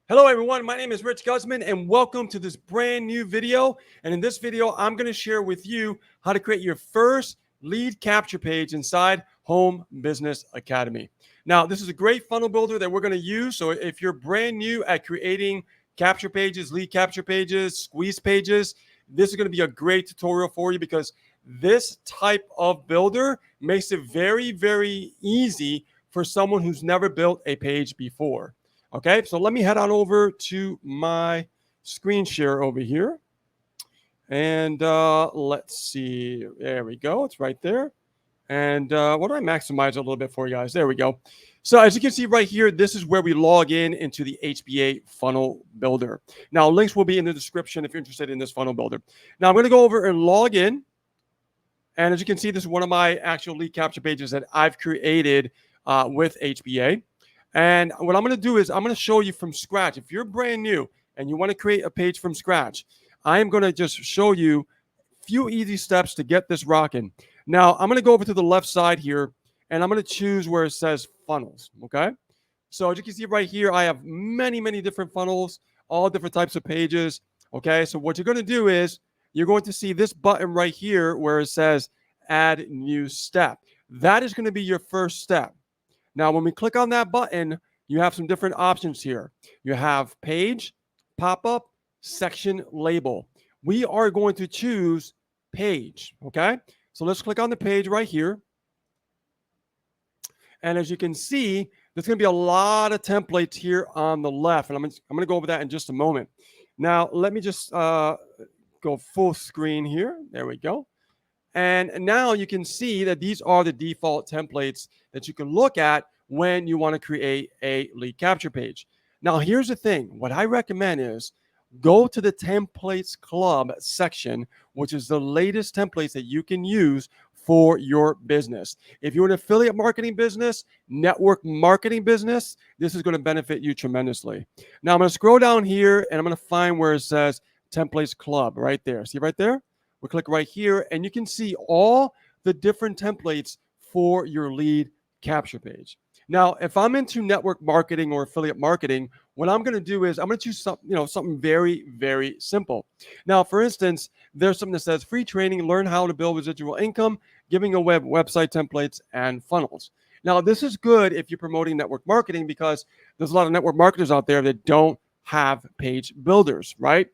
Hello everyone, my name is Rich Guzman and welcome to this brand new video. And in this video, I'm going to share with you how to create your first lead capture page inside Home Business Academy. Now, this is a great funnel builder that we're going to use. So if you're brand new at creating capture pages, lead capture pages, squeeze pages, this is going to be a great tutorial for you because this type of builder makes it very, very easy for someone who's never built a page before. Okay, so let me head on over to my screen share over here. And let's see. There we go. It's right there. And what do I maximize a little bit for you guys? There we go. So as you can see right here, this is where we log in into the HBA funnel builder. Now, links will be in the description if you're interested in this funnel builder. Now, I'm going to go over and log in. And as you can see, this is one of my actual lead capture pages that I've created with HBA. And what I'm going to do is I'm going to show you from scratch. If you're brand new and you want to create a page from scratch, I am going to just show you a few easy steps to get this rocking. Now, I'm going to go over to the left side here, and I'm going to choose where it says funnels, okay? So as you can see right here, I have many, many different funnels, all different types of pages, okay? So what you're going to do is you're going to see this button right here where it says Add New Step. That is going to be your first step. Now, when we click on that button, you have some different options here. You have page, pop-up, section, label. We are going to choose page, okay? So let's click on the page right here. And as you can see, there's going to be a lot of templates here on the left. And I'm going to go over that in just a moment. Now, let me just go full screen here. There we go. And now you can see that these are the default templates that you can look at when you want to create a lead capture page. Now, here's the thing. What I recommend is go to the Templates Club section, which is the latest templates that you can use for your business. If you're an affiliate marketing business, network marketing business, this is going to benefit you tremendously. Now, I'm going to scroll down here, and I'm going to find where it says Templates Club right there. See right there? We'll click right here, and you can see all the different templates for your lead capture page. Now, if I'm into network marketing or affiliate marketing, what I'm going to do is I'm going to choose something very, very simple. Now, for instance, there's something that says free training, learn how to build residual income, giving away website templates and funnels. Now, this is good if you're promoting network marketing because there's a lot of network marketers out there that don't have page builders, right?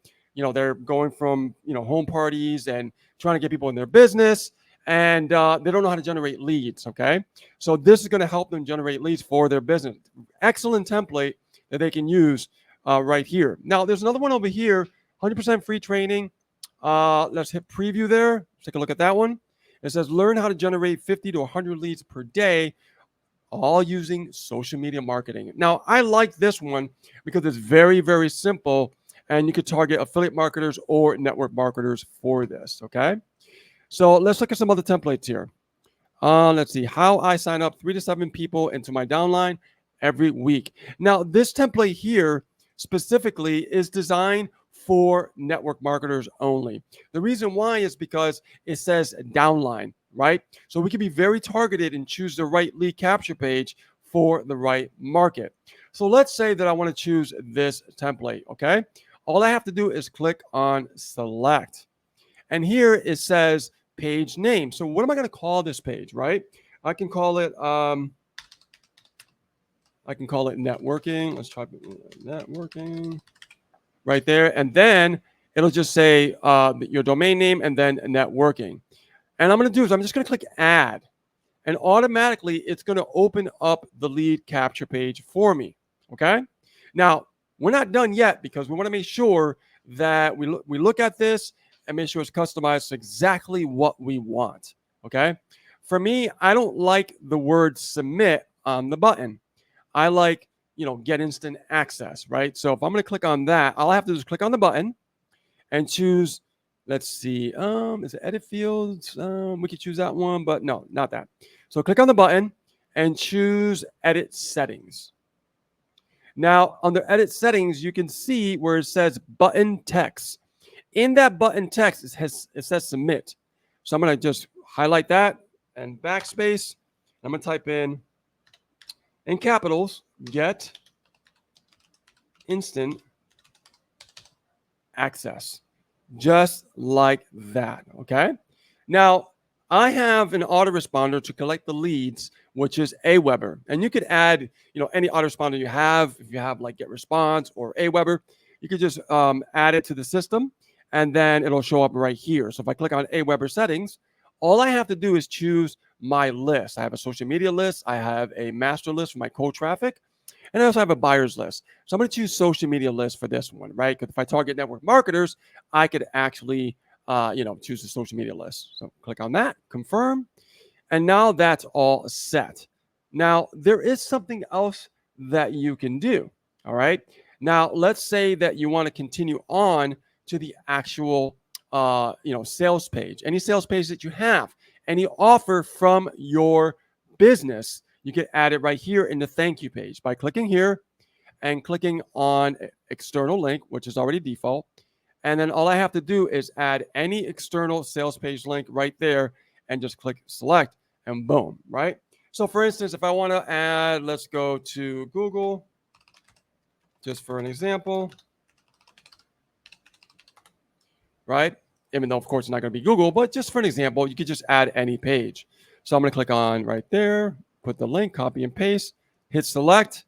They're going from, home parties and trying to get people in their business, and they don't know how to generate leads, okay? So this is going to help them generate leads for their business. Excellent template that they can use right here. Now, there's another one over here, 100% free training. Let's hit preview there. Let's take a look at that one. It says, learn how to generate 50 to 100 leads per day, all using social media marketing. Now, I like this one because it's very, very simple. And you could target affiliate marketers or network marketers for this, okay? So let's look at some other templates here. Let's see, how I sign up 3 to 7 people into my downline every week. Now, this template here specifically is designed for network marketers only. The reason why is because it says downline, right? So we can be very targeted and choose the right lead capture page for the right market. So let's say that I want to choose this template, okay? All I have to do is click on select. And here it says page name. So what am I going to call this page, right? I can call it networking. Let's try networking right there. And then it'll just say your domain name and then networking. And I'm going to do is I'm just going to click add. And automatically it's going to open up the lead capture page for me. Okay. Now, we're not done yet because we want to make sure that we look at this and make sure it's customized to exactly what we want, okay? For me, I don't like the word submit on the button. I like, get instant access, right? So if I'm going to click on that, all I have to do is click on the button and choose, let's see, is it edit fields? We could choose that one, but no, not that. So click on the button and choose edit settings. Now, under edit settings, you can see where it says button text. In that button text, it says submit. So I'm going to just highlight that and backspace. I'm going to type in capitals, get instant access, just like that. Okay. Now, I have an autoresponder to collect the leads, which is Aweber. And you could add, any autoresponder you have. If you have like GetResponse or Aweber, you could just add it to the system, and then it'll show up right here. So if I click on Aweber settings, all I have to do is choose my list. I have a social media list. I have a master list for my cold traffic. And I also have a buyer's list. So I'm going to choose social media list for this one, right? Because if I target network marketers, I could actually, choose the social media list. So click on that, confirm. And now that's all set. Now, there is something else that you can do. All right. Now, let's say that you want to continue on to the actual, sales page. Any sales page that you have, any offer from your business, you can add it right here in the thank you page by clicking here and clicking on external link, which is already default. And then all I have to do is add any external sales page link right there and just click select and boom, right? So for instance, if I want to add, let's go to Google, just for an example, right? Even though, of course, it's not going to be Google, but just for an example, you could just add any page. So I'm going to click on right there, put the link, copy and paste, hit select,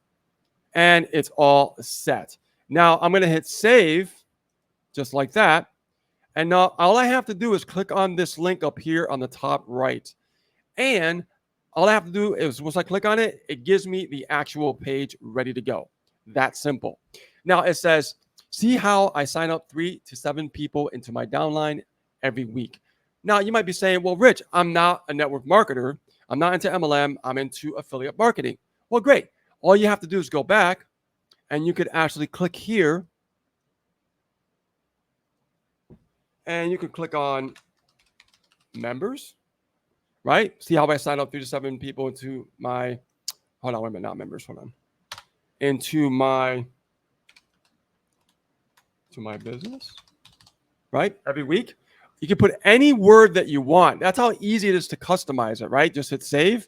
and it's all set. Now I'm going to hit save, just like that. And now all I have to do is click on this link up here on the top right. And all I have to do is once I click on it, it gives me the actual page ready to go. That simple. Now it says, see how I sign up 3 to 7 people into my downline every week. Now you might be saying, well, Rich, I'm not a network marketer. I'm not into MLM. I'm into affiliate marketing. Well, great. All you have to do is go back and you could actually click here and you can click on members, right? See how I sign up 3 to 7 people into my, hold on, wait a minute, not members, hold on. Into my business, right? Every week. You can put any word that you want. That's how easy it is to customize it, right? Just hit save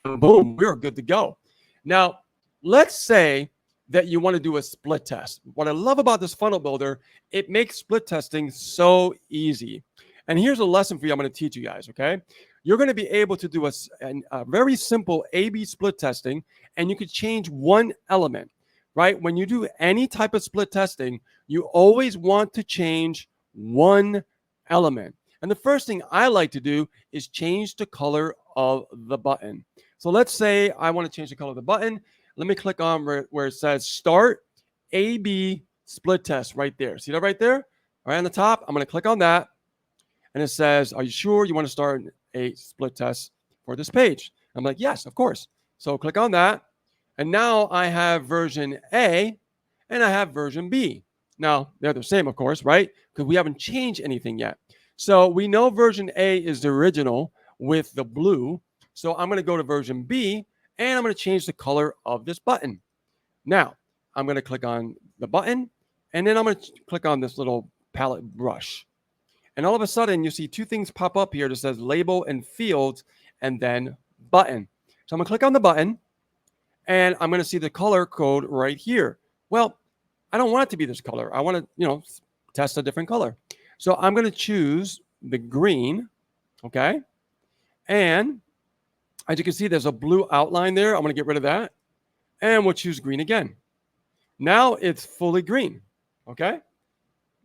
and boom, we're good to go. Now, let's say that you want to do a split test. What I love about this funnel builder, it makes split testing so easy. And here's a lesson for you I'm going to teach you guys, okay? You're going to be able to do a very simple A/B split testing, and you could change one element, right? When you do any type of split testing, you always want to change one element. And the first thing I like to do is change the color of the button. So let's say I want to change the color of the button. Let me click on where it says start A/B split test right there. See that right there? Right on the top. I'm going to click on that. And it says, are you sure you want to start a split test for this page? I'm like, yes, of course. So click on that. And now I have version A and I have version B. Now, they're the same, of course, right? Because we haven't changed anything yet. So we know version A is the original with the blue. So I'm going to go to version B and I'm going to change the color of this button. Now, I'm going to click on the button and then I'm going to click on this little palette brush. And all of a sudden, you see 2 things pop up here that says label and fields and then button. So I'm going to click on the button and I'm going to see the color code right here. Well, I don't want it to be this color. I want to, test a different color. So I'm going to choose the green, okay? And as you can see, there's a blue outline there. I'm going to get rid of that. And we'll choose green again. Now it's fully green, okay?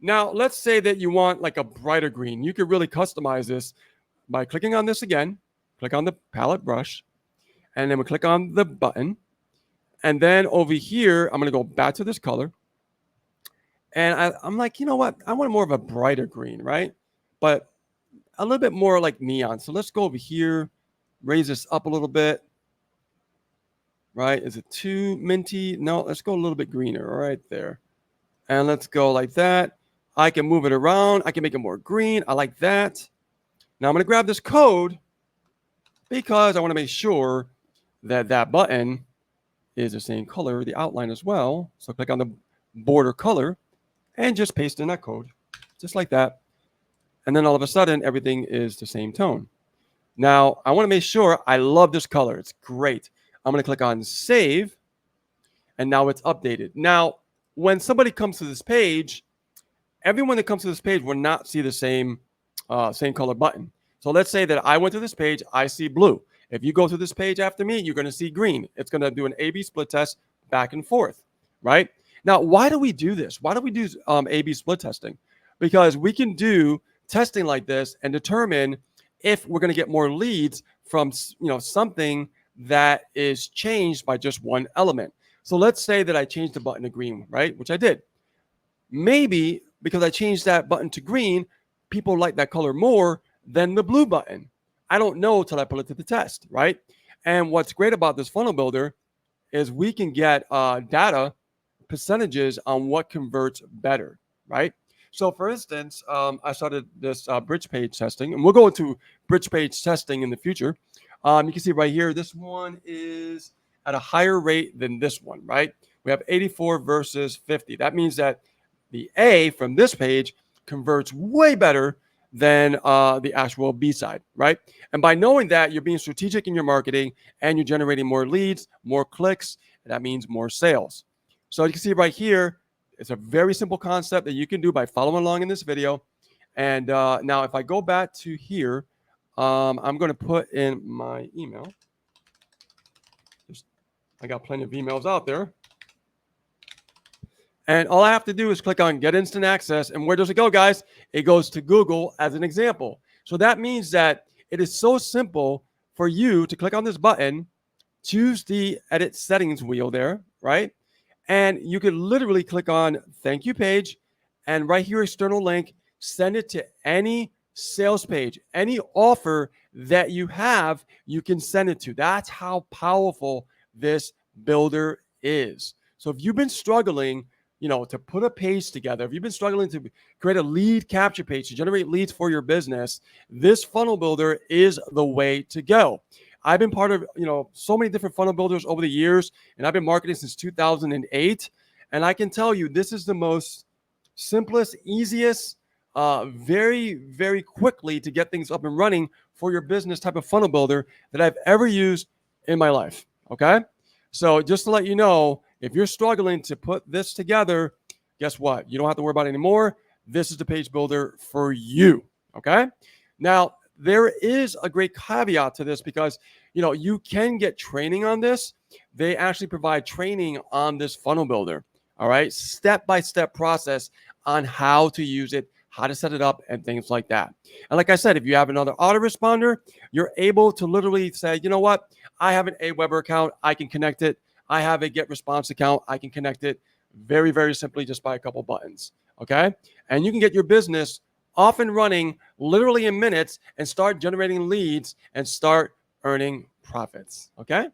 Now, let's say that you want like a brighter green. You could really customize this by clicking on this again, click on the palette brush, and then we click on the button. And then over here, I'm going to go back to this color. And I'm like, you know what? I want more of a brighter green, right? But a little bit more like neon. So let's go over here, raise this up a little bit, right? Is it too minty? No, let's go a little bit greener right there. And let's go like that. I can move it around. I can make it more green. I like that. Now I'm going to grab this code because I want to make sure that that button is the same color, the outline as well. So click on the border color and just paste in that code, just like that. And then all of a sudden, everything is the same tone. Now, I want to make sure I love this color. It's great. I'm going to click on save, and now it's updated. Now, when somebody comes to this page, everyone that comes to this page will not see the same color button. So let's say that I went to this page, I see blue. If you go to this page after me, you're going to see green. It's going to do an A/B split test back and forth, right? Now, why do we do this? Why do we do A/B split testing? Because we can do testing like this and determine if we're going to get more leads from something that is changed by just one element. So let's say that I changed the button to green, right? Which I did. Maybe because I changed that button to green, people like that color more than the blue button. I don't know till I put it to the test, right? And what's great about this funnel builder is we can get data percentages on what converts better, right? So for instance, I started this bridge page testing, and we'll go into bridge page testing in the future. You can see right here, this one is at a higher rate than this one, right? We have 84 versus 50. That means that the A from this page converts way better than the actual B side, right? And by knowing that, you're being strategic in your marketing and you're generating more leads, more clicks, and that means more sales. So you can see right here, it's a very simple concept that you can do by following along in this video. And now if I go back to here, I'm going to put in my email. I got plenty of emails out there. And all I have to do is click on Get Instant Access. And where does it go, guys? It goes to Google as an example. So that means that it is so simple for you to click on this button, choose the Edit Settings wheel there, right? And you can literally click on Thank You page, and right here, external link, send it to any sales page, any offer that you have, you can send it to. That's how powerful this builder is. So if you've been struggling, to put a page together, if you've been struggling to create a lead capture page to generate leads for your business, this funnel builder is the way to go. I've been part of, so many different funnel builders over the years, and I've been marketing since 2008. And I can tell you, this is the most simplest, easiest, very, very quickly to get things up and running for your business type of funnel builder that I've ever used in my life. Okay. So just to let you know, if you're struggling to put this together, guess what? You don't have to worry about it anymore. This is the page builder for you. Okay. Now, there is a great caveat to this because, you can get training on this. They actually provide training on this funnel builder. All right. Step-by-step process on how to use it, how to set it up, and things like that. And like I said, if you have another autoresponder, you're able to literally say, you know what? I have an Aweber account. I can connect it. I have a Get Response account. I can connect it very, very simply just by a couple buttons. Okay. And you can get your business off and running literally in minutes and start generating leads and start earning profits. Okay.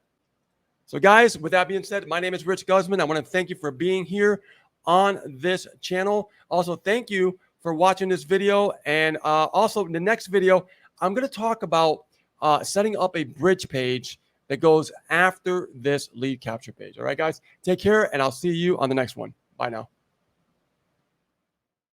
So guys, with that being said, my name is Rich Guzman. I want to thank you for being here on this channel. Also, thank you for watching this video. And also in the next video, I'm going to talk about setting up a bridge page that goes after this lead capture page. All right, guys, take care, and I'll see you on the next one. Bye now.